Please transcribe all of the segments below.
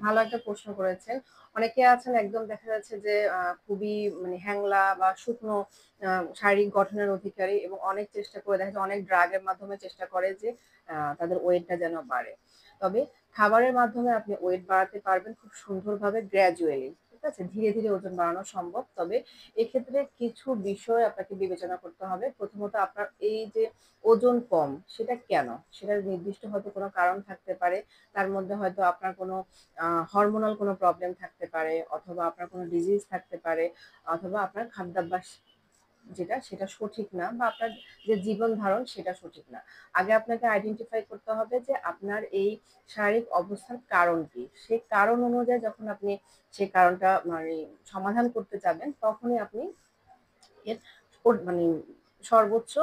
ভালো একটা প্রশ্ন করেছেন। অনেকে আছেন একদম দেখা যাচ্ছে যে খুবই মানে হ্যাংলা বা শুকনো আ শারীরিক গঠনের অধিকারী এবং অনেক চেষ্টা করে দেখা যায় অনেক ড্রাগ এর মাধ্যমে চেষ্টা করে যে তাদের ওয়েটটা যেন বাড়ে। তবে খাবারের মাধ্যমে আপনি ওয়েট বাড়াতে পারবেন খুব সুন্দরভাবে গ্র্যাজুয়ালি। ঠিক আছে? ধীরে, ধীরে ওজন বাড়ানো সম্ভব। তবে এক্ষেত্রে কিছু বিষয় আপনাকে বিবেচনা করতে হবে। প্রথমত আপনার এই যে ওজন কম সেটা কেন? সেটার নির্দিষ্ট হয়তো কোনো কারণ থাকতে পারে। তার মধ্যে হয়তো আপনার কোনো হরমোনাল কোনো প্রবলেম থাকতে পারে অথবা আপনার কোনো ডিজিজ থাকতে পারে অথবা আপনার খাদ্যাভ্যাস যেটা সেটা সঠিক না বা আপনার যে জীবন ধারণ সেটা সঠিক না। আগে আপনাকে আইডেন্টিফাই করতে হবে যে আপনার এই শারীরিক অবস্থার কারণ কি? সেই কারণ অনুযায়ী যখন আপনি সেই কারণটা মানে সমাধান করতে যাবেন তখনই আপনি এর মানে সর্বোচ্চ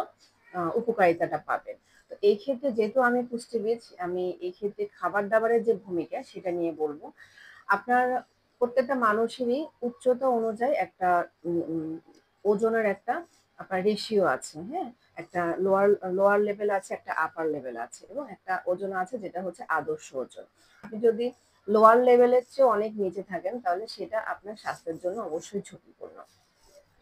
উপকারিতাটা পাবেন। তো এই ক্ষেত্রে যেহেতু আমি পুষ্টিবিদ, আমি এই ক্ষেত্রে খাবার-দাবারের যে ভূমিকা সেটা নিয়ে বলব। আপনার প্রত্যেকটা মানুষেরই উচ্চতা অনুযায়ী একটা উম উম ওজনের একটা আপনার রেশিও আছে, হ্যাঁ? একটা লোয়ার লেভেল আছে, একটা আপার লেভেল আছে এবং একটা ওজন আছে যেটা হচ্ছে আদর্শ ওজন। আপনি যদি লোয়ার লেভেলের চেয়ে অনেক নিচে থাকেন তাহলে সেটা আপনার স্বাস্থ্যের জন্য অবশ্যই ঝুঁকিপূর্ণ।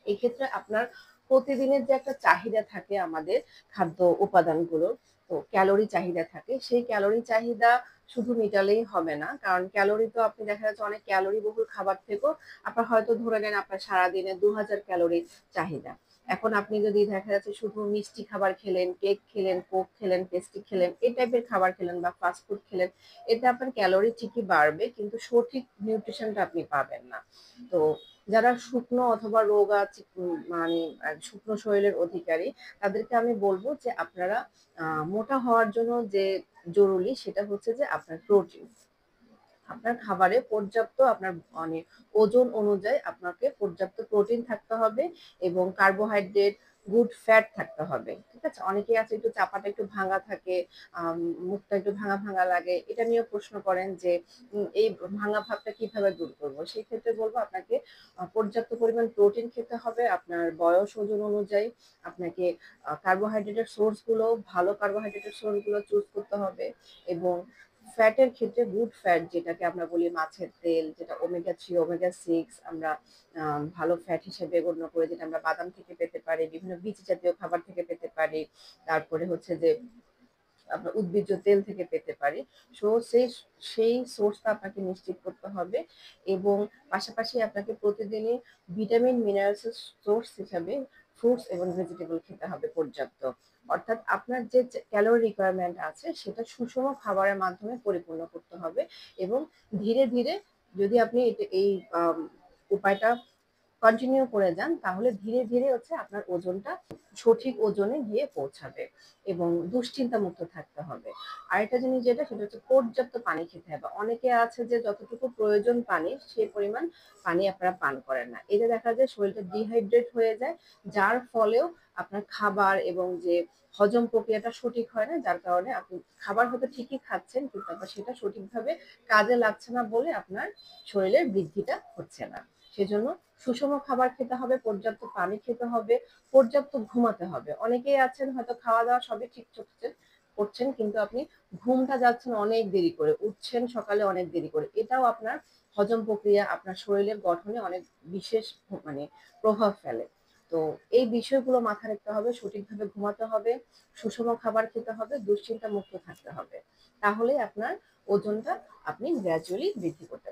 এক্ষেত্রে আপনার প্রতিদিনের যে একটা চাহিদা থাকে আমাদের খাদ্য উপাদানগুলোর, তো ক্যালোরি চাহিদা থাকে। সেই ক্যালোরি চাহিদা শুধু মেটালেই হবে না। কারণ ক্যালোরি তো আপনি দেখা যাচ্ছে অনেক ক্যালোরি বহুল খাবার থেকেও আপনার হয়তো ধরে নেন আপনার সারাদিনে ২,০০০ ক্যালোরির চাহিদা। এখন আপনি যদি দেখা যাচ্ছে শুধু মিষ্টি খাবার খেলেন, কেক খেলেন, কোক খেলেন, পেস্ট্রি খেলেন, এই টাইপের খাবার খেলেন বা ফাস্ট ফুড খেলেন, এতে আপনার ক্যালোরি ঠিকই বাড়বে কিন্তু সঠিক নিউট্রিশনটা আপনি পাবেন না। তো যারা শুকনো অথবা রোগা মানে শুকনো শরীরের অধিকারী তাদেরকে আমি বলবো যে আপনারা মোটা হওয়ার জন্য যে জরুরি সেটা হচ্ছে যে আপনার প্রোটিন। আপনার খাবারে পর্যাপ্ত আপনার মানে ওজন অনুযায়ী আপনাকে পর্যাপ্ত প্রোটিন থাকতে হবে এবং কার্বোহাইড্রেট, গুড ফ্যাট থাকতে হবে। ঠিক আছে? অনেকেই আছে একটু চাপাটা একটু ভাঙা থাকে, আম মুখটা একটু ভাঙা, ভাঙা লাগে। এটা নিয়েও প্রশ্ন করেন যে এই ভাঙা ভাবটা কিভাবে দূর করব? সেক্ষেত্রে বলব আপনাকে পর্যাপ্ত পরিমাণ প্রোটিন খেতে হবে। আপনার বয়স, ওজন অনুযায়ী আপনাকে কার্বোহাইড্রেটের সোর্স গুলো ভালো কার্বোহাইড্রেটের সোর্স গুলো চুজ করতে হবে এবং ফ্যাটের ক্ষেত্রে গুড ফ্যাট যেটাকে আমরা বলি মাছের তেল, যেটা ওমেগা 3, ওমেগা 6 আমরা ভালো ফ্যাট হিসেবে গণ্য করে যেটা আমরা বাদাম থেকে পেতে পারি, বিভিন্ন বীজ জাতীয় খাবার থেকে পেতে পারি। তারপরে হচ্ছে যে আপনার উদ্ভিজ্জ তেল থেকে পেতে পারি। সো সেই সোর্সটা আপনাকে নিশ্চিত করতে হবে এবং পাশাপাশি আপনাকে প্রতিদিনই ভিটামিন, মিনারেলস এর সোর্স হিসাবে ফ্রুটস এবং ভেজিটেবল খেতে হবে পর্যাপ্ত। অর্থাৎ আপনার যে ক্যালোরি রিকোয়ারমেন্ট আছে সেটা সুষম খাবারের মাধ্যমে পরিপূর্ণ করতে হবে এবং ধীরে, ধীরে যদি আপনি এই আম উপায়টা কন্টিনিউ করে যান তাহলে ধীরে, ধীরে হচ্ছে আপনার ওজনটা সঠিক ওজনে গিয়ে পৌঁছাবে এবং দুশ্চিন্তা মুক্ত থাকতে হবে। আরেকটা জিনিস যেটা সেটা হচ্ছে পর্যাপ্ত পানি খেতে হবে। অনেকে আছে যে যতটুকু প্রয়োজন পানির সেই পরিমাণ পানি আপনারা পান করেন না। এতে দেখা যায় শরীরটা ডিহাইড্রেট হয়ে যায় যার ফলেও আপনার খাবার এবং যে হজম প্রক্রিয়াটা সঠিক হয় না যার কারণে আপনি খাবার হয়তো ঠিকই খাচ্ছেন কিন্তু আপনার সেটা সঠিকভাবে কাজে লাগছে না বলে আপনার শরীরের বৃদ্ধিটা হচ্ছে না। সেজন্য সুষম খাবার খেতে হবে, পর্যাপ্ত পানি খেতে হবে, পর্যাপ্ত ঘুমাতে হবে। অনেকেই আছেন হয়তো খাওয়া-দাওয়া সবই ঠিক করছেন কিন্তু আপনি ঘুমটা যাচ্ছেন অনেক দেরি করে, উঠছেন সকালে অনেক দেরি করে। এটাও আপনার হজম প্রক্রিয়া, আপনার শরীরের গঠনে অনেক বিশেষ মানে প্রভাব ফেলে। তো এই বিষয়গুলো মাথায় রাখতে হবে, সঠিকভাবে ঘুমাতে হবে, সুষম খাবার খেতে হবে, দুশ্চিন্তা মুক্ত থাকতে হবে। তাহলেই আপনার ওজনটা আপনি গ্র্যাজুয়ালি বৃদ্ধি করতে